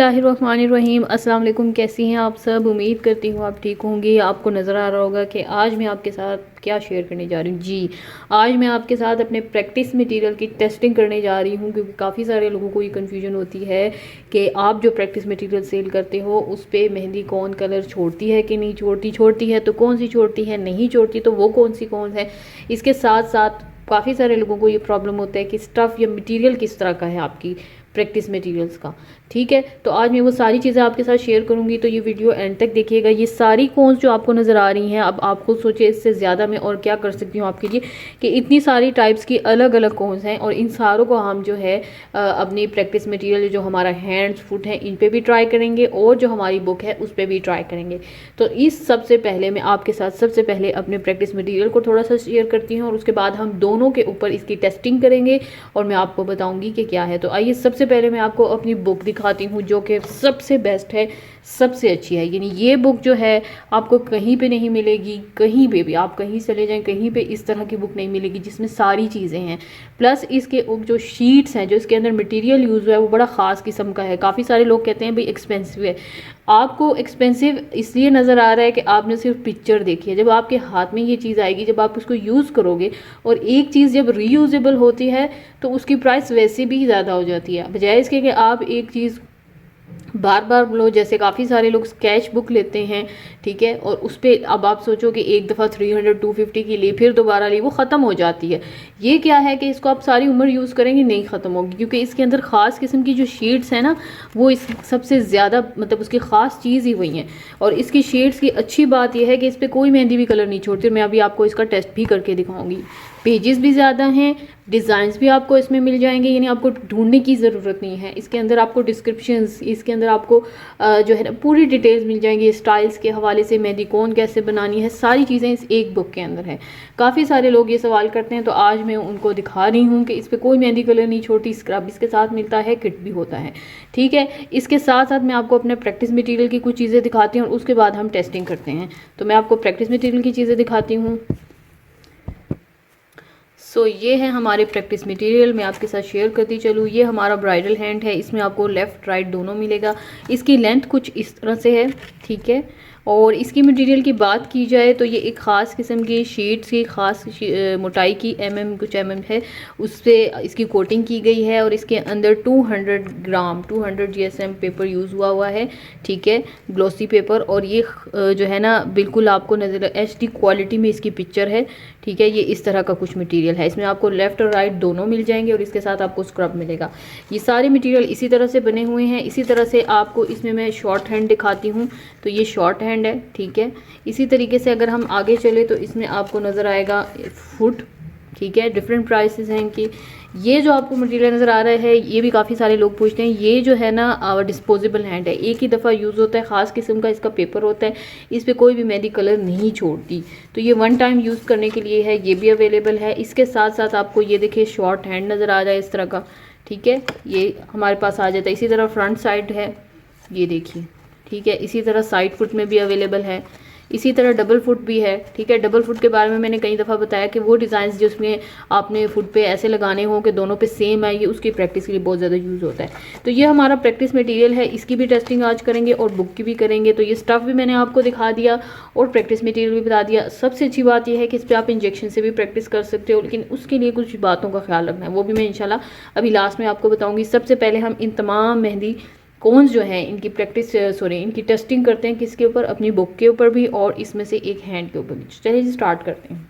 बिस्मिल्लाहिर्रहमानिर्रहीम। अस्सलाम वालेकुम। कैसी हैं आप सब? उम्मीद करती हूँ आप ठीक होंगी। आपको नज़र आ रहा होगा कि आज मैं आपके साथ क्या शेयर करने जा रही हूँ। जी, आज मैं आपके साथ अपने प्रैक्टिस मटेरियल की टेस्टिंग करने जा रही हूँ, क्योंकि काफ़ी सारे लोगों को ये कन्फ्यूजन होती है कि आप जो प्रैक्टिस मटेरियल सेल करते हो उस पर मेहंदी कौन कलर छोड़ती है कि नहीं छोड़ती, छोड़ती है तो कौन सी छोड़ती है, नहीं छोड़ती तो वो कौन है। इसके साथ साथ काफ़ी सारे लोगों को ये प्रॉब्लम होता है कि स्टफ़ या मटेरियल किस तरह का है आपकी प्रैक्टिस मटेरियल्स का। ठीक है, तो आज मैं वो सारी चीज़ें आपके साथ शेयर करूंगी, तो ये वीडियो एंड तक देखिएगा। ये सारी कॉन्स जो आपको नज़र आ रही हैं, अब आप खुद सोचिए इससे ज़्यादा मैं और क्या कर सकती हूँ आपके लिए, कि इतनी सारी टाइप्स की अलग अलग कॉन्स हैं और इन सारों को हम जो है अपनी प्रैक्टिस मटेरियल जो हमारा हैंड्स फुट है इन पर भी ट्राई करेंगे और जो हमारी बुक है उस पर भी ट्राई करेंगे। तो इस सबसे पहले मैं आपके साथ सबसे पहले अपने प्रैक्टिस मटेरियल को थोड़ा सा शेयर करती हूँ और उसके बाद हम दोनों के ऊपर इसकी टेस्टिंग करेंगे और मैं आपको बताऊँगी कि क्या है। तो आइए सबसे पहले मैं आपको अपनी बुक दिखाती हूँ जो कि सबसे बेस्ट है, सबसे अच्छी है। यानी ये बुक जो है आपको कहीं पे नहीं मिलेगी, कहीं पे भी आप कहीं चले जाएं कहीं पे इस तरह की बुक नहीं मिलेगी जिसमें सारी चीज़ें हैं। प्लस इसके जो शीट्स हैं, जो इसके अंदर मटेरियल यूज़ हुआ है वो बड़ा ख़ास किस्म का है। काफ़ी सारे लोग कहते हैं भाई एक्सपेंसिव है। आपको एक्सपेंसिव इसलिए नज़र आ रहा है कि आपने सिर्फ पिक्चर देखी है। जब आपके हाथ में ये चीज़ आएगी, जब आप उसको यूज़ करोगे, और एक चीज़ जब रीयूजेबल होती है तो उसकी प्राइस वैसे भी ज़्यादा हो जाती है, बजाय इसके कि आप एक चीज़ बार बार लो। जैसे काफ़ी सारे लोग स्केच बुक लेते हैं, ठीक है, और उस पर अब आप सोचो कि एक दफ़ा 300-250 की ली, फिर दोबारा ली, वो ख़त्म हो जाती है। ये क्या है कि इसको आप सारी उम्र यूज़ करेंगे नहीं ख़त्म होगी, क्योंकि इसके अंदर ख़ास किस्म की जो शेड्स हैं ना, वो इस सबसे ज़्यादा मतलब उसकी ख़ास चीज़ ही वही है। और इसकी शेड्स की अच्छी बात यह है कि इस पर कोई मेहंदी भी कलर नहीं छोड़ती। मैं अभी आपको इसका टेस्ट भी करके दिखाऊँगी। पेजेस भी ज़्यादा हैं, डिज़ाइंस भी आपको इसमें मिल जाएंगे, यानी आपको ढूंढने की ज़रूरत नहीं है। इसके अंदर आपको डिस्क्रिप्शंस, इसके अंदर आपको जो है ना पूरी डिटेल्स मिल जाएंगी। स्टाइल्स के हवाले से मेहंदी कौन कैसे बनानी है, सारी चीज़ें इस एक बुक के अंदर है। काफ़ी सारे लोग ये सवाल करते हैं, तो आज मैं उनको दिखा रही हूँ कि इस पर कोई मेहंदी कलर नहीं छोड़ती। स्क्रब इसके साथ मिलता है, किट भी होता है, ठीक है। इसके साथ साथ मैं आपको अपने प्रैक्टिस मटीरियल की कुछ चीज़ें दिखाती हूँ और उसके बाद हम टेस्टिंग करते हैं। तो मैं आपको प्रैक्टिस मटीरियल की चीज़ें दिखाती हूँ। ये है हमारे प्रैक्टिस मटेरियल, मैं आपके साथ शेयर करती चलूँ। ये हमारा ब्राइडल हैंड है, इसमें आपको लेफ़्ट राइट दोनों मिलेगा। इसकी लेंथ कुछ इस तरह से है, ठीक है। और इसकी मटेरियल की बात की जाए तो ये एक ख़ास किस्म की शीट्स की ख़ास मोटाई की कुछ है, उससे इसकी कोटिंग की गई है। और इसके अंदर 200 ग्राम 200 GSM पेपर यूज़ हुआ है, ठीक है, ग्लॉसी पेपर। और ये जो है ना बिल्कुल आपको नज़र HD क्वालिटी में इसकी पिक्चर है, ठीक है। ये इस तरह का कुछ मटेरियल है, इसमें आपको लेफ़्ट और राइट दोनों मिल जाएंगे और इसके साथ आपको स्क्रब मिलेगा। ये सारे मटेरियल इसी तरह से बने हुए हैं। इसी तरह से आपको इसमें मैं शॉर्ट हैंड दिखाती हूँ, तो ये शॉर्ट हैंड है, ठीक है। इसी तरीके से अगर हम आगे चले तो इसमें आपको नज़र आएगा फुट, ठीक है। डिफरेंट प्राइसेस हैं इनकी। ये जो आपको मटेरियल नज़र आ रहा है, ये भी काफ़ी सारे लोग पूछते हैं। ये जो है ना डिस्पोजेबल हैंड है, एक ही दफ़ा यूज़ होता है, ख़ास किस्म का इसका पेपर होता है, इस पर कोई भी मेहंदी कलर नहीं छोड़ती। तो ये वन टाइम यूज़ करने के लिए है, ये भी अवेलेबल है। इसके साथ साथ आपको ये देखिए शॉर्ट हैंड नज़र आ जाए इस तरह का, ठीक है, ये हमारे पास आ जाता है। इसी तरह फ्रंट साइड है, ये देखिए, ठीक है। इसी तरह साइड फुट में भी अवेलेबल है। इसी तरह डबल फुट भी है, ठीक है। डबल फुट के बारे में मैंने कई दफ़ा बताया कि वो डिज़ाइन जिसमें आपने फुट पे ऐसे लगाने हो कि दोनों पे सेम है, ये उसकी प्रैक्टिस के लिए बहुत ज़्यादा यूज़ होता है। तो ये हमारा प्रैक्टिस मटेरियल है, इसकी भी टेस्टिंग आज करेंगे और बुक की भी करेंगे। तो ये स्टफ़ भी मैंने आपको दिखा दिया और प्रैक्टिस मटेरियल भी बता दिया। सबसे अच्छी बात यह है कि इस पर आप इंजेक्शन से भी प्रैक्टिस कर सकते हो, लेकिन उसके लिए कुछ बातों का ख्याल रखना है, वो भी मैं इंशाल्लाह अभी लास्ट में आपको बताऊँगी। सबसे पहले हम इन तमाम मेहंदी कौन्स जो हैं इनकी इनकी टेस्टिंग करते हैं, किसके ऊपर, अपनी बुक के ऊपर भी और इसमें से एक हैंड के ऊपर भी। चलिए स्टार्ट करते हैं।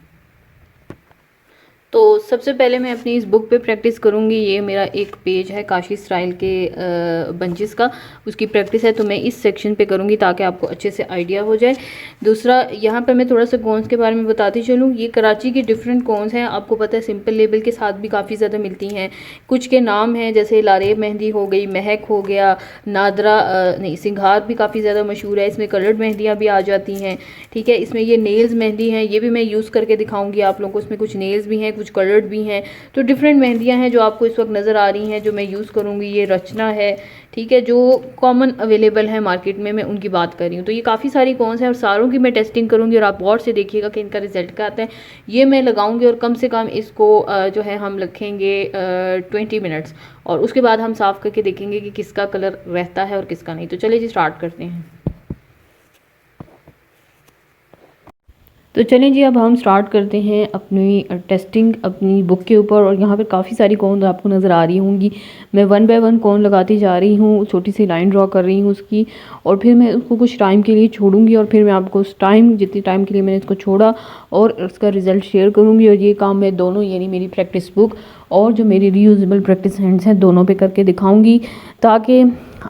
तो सबसे पहले मैं अपनी इस बुक पे प्रैक्टिस करूँगी। ये मेरा एक पेज है काशी स्टाइल के बंचेस का, उसकी प्रैक्टिस है, तो मैं इस सेक्शन पे करूँगी ताकि आपको अच्छे से आइडिया हो जाए। दूसरा, यहाँ पे मैं थोड़ा सा कॉन्स के बारे में बताती चलूँ। ये कराची की डिफरेंट कॉन्स हैं, आपको पता है सिंपल लेबल के साथ भी काफ़ी ज़्यादा मिलती हैं। कुछ के नाम हैं जैसे लारेब मेहंदी हो गई, महक हो गया, नादरा नहीं सिंघार भी काफ़ी ज़्यादा मशहूर है। इसमें कलर्ड मेहंदियाँ भी आ जाती हैं, ठीक है। इसमें ये नेल्स मेहंदी हैं, ये भी मैं यूज़ करके दिखाऊँगी आप लोगों को। इसमें कुछ नेल्स भी हैं, कुछ कलर्ड भी हैं। तो डिफरेंट मेहंदियाँ हैं जो आपको इस वक्त नज़र आ रही हैं जो मैं यूज़ करूँगी। ये रचना है, ठीक है, जो कॉमन अवेलेबल है मार्केट में, मैं उनकी बात कर रही हूँ। तो ये काफ़ी सारी कौन से हैं और सारों की मैं टेस्टिंग करूँगी और आप गौर से देखिएगा कि इनका रिजल्ट क्या आता है। ये मैं लगाऊंगी और कम से कम इसको जो है हम रखेंगे 20 मिनट्स, और उसके बाद हम साफ़ करके देखेंगे कि किसका कलर रहता है और किसका नहीं। तो चलिए जी स्टार्ट करते हैं। तो चलें जी, अब हम स्टार्ट करते हैं अपनी टेस्टिंग अपनी बुक के ऊपर। और यहाँ पर काफ़ी सारी कौन आपको नज़र आ रही होंगी। मैं 1 बाय 1 कौन लगाती जा रही हूँ, छोटी सी लाइन ड्रॉ कर रही हूँ उसकी, और फिर मैं उसको कुछ टाइम के लिए छोड़ूंगी और फिर मैं आपको उस टाइम जितनी टाइम के लिए मैंने इसको छोड़ा और उसका रिज़ल्ट शेयर करूँगी। और ये काम मैं दोनों, यानी मेरी प्रैक्टिस बुक और जो मेरी रीयूजेबल प्रैक्टिस हैंड्स हैं, दोनों पे करके दिखाऊँगी, ताकि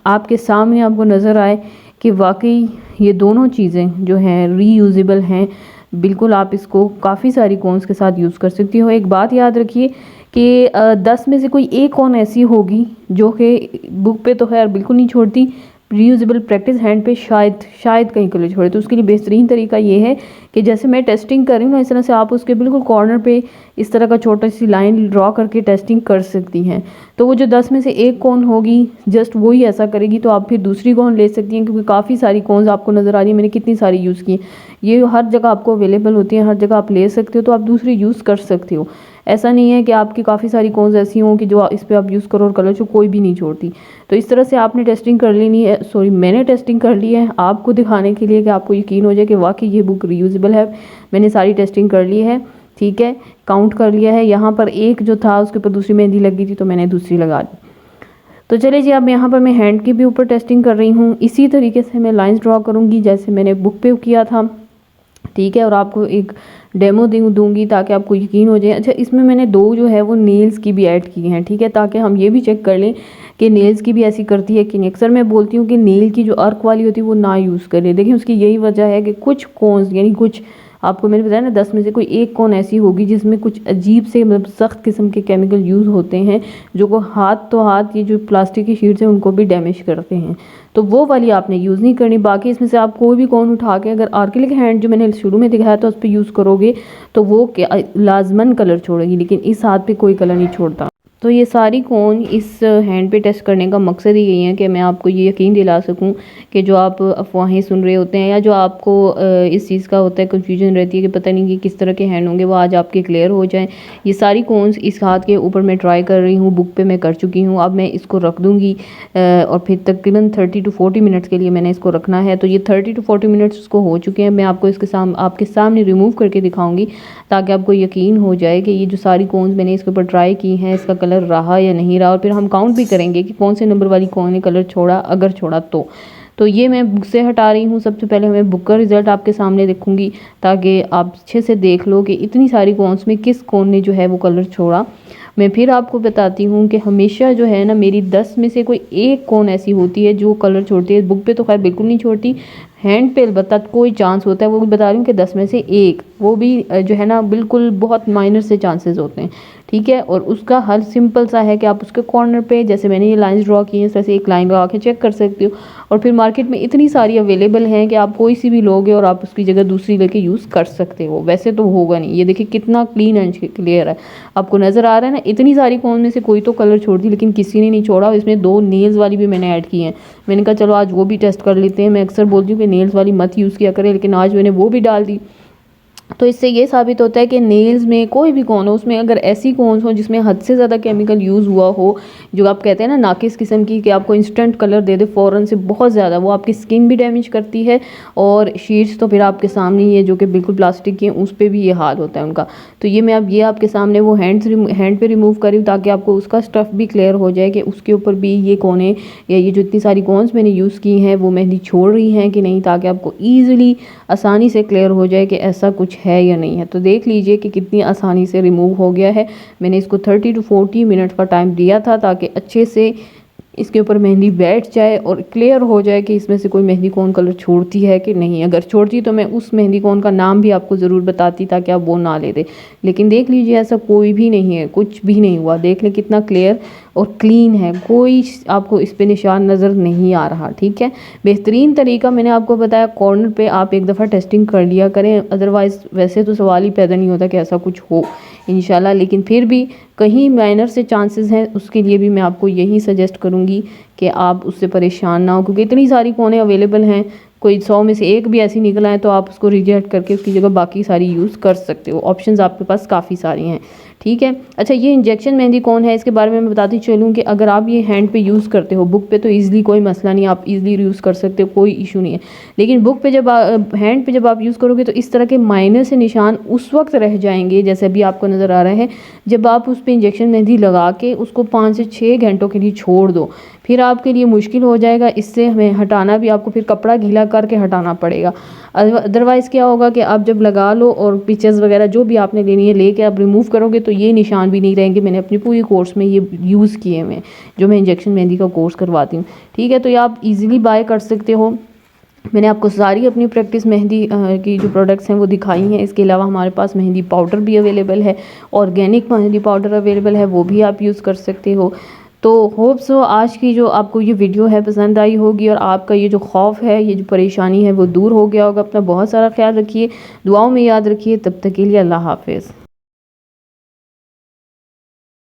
आपके सामने आपको नज़र आए कि वाकई ये दोनों चीज़ें जो हैं रीयूजेबल हैं। बिल्कुल आप इसको काफ़ी सारी कॉन्स के साथ यूज़ कर सकती हो। एक बात याद रखिए कि 10 में से कोई एक कॉन ऐसी होगी जो कि बुक पे तो खैर बिल्कुल नहीं छोड़ती, रीयूजेबल प्रैक्टिस हैंड पे शायद कहीं कलर छोड़े। तो उसके लिए बेहतरीन तरीका ये है कि जैसे मैं टेस्टिंग कर रही हूँ ना, इस तरह से आप उसके बिल्कुल कॉर्नर पे इस तरह का छोटा सी लाइन ड्रॉ करके टेस्टिंग कर सकती हैं। तो वो जो 10 में से एक कौन होगी जस्ट वही ऐसा करेगी, तो आप फिर दूसरी कौन ले सकती हैं, क्योंकि काफ़ी सारी कौन्स आपको नज़र आ रही है। मैंने कितनी सारी यूज़ की, ये हर जगह आपको अवेलेबल होती है, हर जगह आप ले सकते हो, तो आप दूसरी यूज़ कर सकते हो। ऐसा नहीं है कि आपकी काफ़ी सारी कौन्स ऐसी हों कि जो इस पर आप यूज़ करो और कलर जो कोई भी नहीं छोड़ती। तो इस तरह से आपने टेस्टिंग कर लेनी है, सॉरी मैंने टेस्टिंग कर ली है आपको दिखाने के लिए कि आपको यकीन हो जाए कि वाकई ये बुक रीयूजेबल है। मैंने सारी टेस्टिंग कर ली है, ठीक है, काउंट कर लिया है। यहाँ पर एक जो था उसके ऊपर दूसरी मेहंदी लगी थी तो मैंने दूसरी लगा दी। तो चलिए जी, अब यहाँ पर मैं हैंड की भी ऊपर टेस्टिंग कर रही हूँ। इसी तरीके से मैं लाइंस ड्रॉ करूँगी जैसे मैंने बुक पे किया था, ठीक है, और आपको एक डेमो दूंगी ताकि आपको यकीन हो जाए। अच्छा, इसमें मैंने 2 जो है वो नेल्स की भी ऐड की हैं, ठीक है, ताकि हम ये भी चेक कर लें कि नेल्स की भी ऐसी करती है कि नहीं। अक्सर मैं बोलती हूँ कि नेल की जो अर्क वाली होती है वो ना यूज़ करें। देखिए उसकी यही वजह है कि कुछ कॉन्स, यानी कुछ आपको मैंने बताया ना 10 में से कोई एक कौन ऐसी होगी जिसमें कुछ अजीब से मतलब सख्त किस्म के केमिकल यूज़ होते हैं जो को हाथ ये जो प्लास्टिक की शीट्स हैं उनको भी डैमेज करते हैं। तो वो वाली आपने यूज़ नहीं करनी। बाकी इसमें से आप कोई भी कौन उठा के अगर आर्किलिक हैंड जो मैंने शुरू में दिखाया था उस पर यूज़ करोगे तो वो लाजमन कलर छोड़ेगी, लेकिन इस हाथ पे कोई कलर नहीं छोड़ता। तो ये सारी कौन इस हैंड पे टेस्ट करने का मकसद ही यही है कि मैं आपको ये यकीन दिला सकूं कि जो आप अफवाहें सुन रहे होते हैं या जो आपको इस चीज़ का होता है, कन्फ्यूजन रहती है कि पता नहीं कि किस तरह के हैंड होंगे, वो आज आपके क्लियर हो जाएं। ये सारी कौन्स इस हाथ के ऊपर मैं ट्राई कर रही हूँ, बुक पे मैं कर चुकी हूँ। अब मैं इसको रख दूँगी और फिर तकरीबन 30 to 40 मिनट्स के लिए मैंने इसको रखना है। तो ये 30 to 40 मिनट्स उसको हो चुके हैं। मैं आपको इसके आपके सामने रिमूव करके दिखाऊँगी ताकि आपको यकीन हो जाए कि ये जो सारी कौन्स मैंने इसके ऊपर ट्राई की हैं इसका कलर रहा या नहीं रहा। और फिर हम काउंट भी करेंगे कि कौन से नंबर वाली कौन ने कलर छोड़ा, अगर छोड़ा तो ये मैं बुक से हटा रही हूँ। सबसे पहले मैं बुक का रिज़ल्ट आपके सामने देखूंगी ताकि आप अच्छे से देख लो कि इतनी सारी कौन्स में किस कौन ने जो है वो कलर छोड़ा। मैं फिर आपको बताती हूँ कि हमेशा जो है ना मेरी 10 में से कोई एक कौन ऐसी होती है जो कलर छोड़ती है। बुक पे तो खैर बिल्कुल नहीं छोड़ती, हैंड पे अलबत्ता कोई चांस होता है, वो भी बता रही हूँ कि 10 में से एक, वो भी जो है ना बिल्कुल बहुत माइनर से चांसेस होते हैं, ठीक है। और उसका हल सिंपल सा है कि आप उसके कॉर्नर पे जैसे मैंने ये लाइंस ड्रॉ की हैं इस तरह से एक लाइन लगा के चेक कर सकते हो। और फिर मार्केट में इतनी सारी अवेलेबल हैं कि आप कोई सी भी लोगे और आप उसकी जगह दूसरी लेके यूज़ कर सकते हो। वैसे तो होगा नहीं, ये देखिए कितना क्लीन एंड क्लियर है, आपको नज़र आ रहा है ना। इतनी सारी कौन में से कोई तो कलर छोड़ दी लेकिन किसी ने नहीं छोड़ा। इसमें 2 नेल्स वाली भी मैंने ऐड की हैं। मैंने कहा चलो आज वो भी टेस्ट कर लेते हैं। मैं अक्सर बोलती हूँ कि नेल्स वाली मत यूज़ किया करें, लेकिन आज मैंने वो भी डाल दी। तो इससे ये साबित होता है कि नेल्स में कोई भी कौन हो उसमें अगर ऐसी कौन हो जिसमें हद से ज़्यादा केमिकल यूज़ हुआ हो, जो आप कहते हैं ना नाकिस किस्म की कि आपको इंस्टेंट कलर दे दे फ़ौरन से बहुत ज़्यादा, वो आपकी स्किन भी डैमेज करती है। और शीट्स तो फिर आपके सामने ही है जो कि बिल्कुल प्लास्टिक की हैं, उस पर भी ये हाल होता है उनका। तो ये मैं अब ये आपके सामने वो हैंड पे रिमूव करी हूँ ताकि आपको उसका स्टफ़ भी क्लियर हो जाए कि उसके ऊपर भी ये कोने या ये जो इतनी सारी कौन्स मैंने यूज़ की हैं वो मेहंदी छोड़ रही हैं कि नहीं, ताकि आपको ईज़िली आसानी से क्लियर हो जाए कि ऐसा कुछ है या नहीं है। तो देख लीजिए कि कितनी आसानी से रिमूव हो गया है। मैंने इसको 30 to 40 मिनट का टाइम दिया था ताकि अच्छे से इसके ऊपर मेहंदी बैठ जाए और क्लियर हो जाए कि इसमें से कोई मेहंदी कौन कलर छोड़ती है कि नहीं। अगर छोड़ती तो मैं उस मेहंदी कौन का नाम भी आपको ज़रूर बताती ताकि आप वो ना ले दे। लेकिन देख लीजिए ऐसा कोई भी नहीं है, कुछ भी नहीं हुआ। देख लें कितना क्लियर और क्लीन है, कोई आपको इस पे निशान नज़र नहीं आ रहा। ठीक है, बेहतरीन तरीका मैंने आपको बताया, कॉर्नर पे आप एक दफ़ा टेस्टिंग कर लिया करें, अदरवाइज़ वैसे तो सवाल ही पैदा नहीं होता कि ऐसा कुछ हो इंशाल्लाह, लेकिन फिर भी कहीं माइनर से चांसेस हैं, उसके लिए भी मैं आपको यही सजेस्ट करूँगी कि आप उससे परेशान ना हो, क्योंकि इतनी सारी फ़ोनें अवेलेबल हैं, कोई 100 में से एक भी ऐसी निकला है तो आप उसको रिजेक्ट करके उसकी जगह बाकी सारी यूज़ कर सकते हो। ऑप्शंस आपके पास काफ़ी सारी हैं। ठीक है, अच्छा ये इंजेक्शन मेहंदी कौन है, इसके बारे में मैं बताती चलूँ कि अगर आप ये हैंड पे यूज़ करते हो, बुक पे तो ईज़िली कोई मसला नहीं, आप ईज़िली यूज़ कर सकते हो, कोई इशू नहीं है। लेकिन बुक पे जब हैंड पे जब आप यूज़ करोगे तो इस तरह के माइनर से निशान उस वक्त रह जाएंगे, जैसे अभी आपको नज़र आ रहा है, जब आप उस पर इंजेक्शन मेहंदी लगा के उसको 5 से 6 घंटों के लिए छोड़ दो, फिर आपके लिए मुश्किल हो जाएगा। इससे हमें हटाना भी, आपको फिर कपड़ा गीला करके हटाना पड़ेगा। अदरवाइज़ क्या होगा कि आप जब लगा लो और पिक्चर्स वगैरह जो भी आपने लेनी है लेके आप रिमूव करोगे तो ये निशान भी नहीं रहेंगे। मैंने अपनी पूरी कोर्स में ये यूज़ किए हुए, जो मैं इंजेक्शन मेहंदी का कोर्स करवाती हूँ। ठीक है, तो ये आप इजीली बाय कर सकते हो। मैंने आपको सारी अपनी प्रैक्टिस मेहंदी की जो प्रोडक्ट्स हैं वो दिखाई हैं। इसके अलावा हमारे पास मेहंदी पाउडर भी अवेलेबल है, ऑर्गेनिक मेहंदी पाउडर अवेलेबल है, वो भी आप यूज़ कर सकते हो। तो होप सो आज की जो आपको ये वीडियो है पसंद आई होगी और आपका ये जो खौफ है, ये जो परेशानी है वो दूर हो गया होगा। अपना बहुत सारा ख्याल रखिए, दुआओं में याद रखिए। तब तक के लिए अल्लाह हाफ़िज़।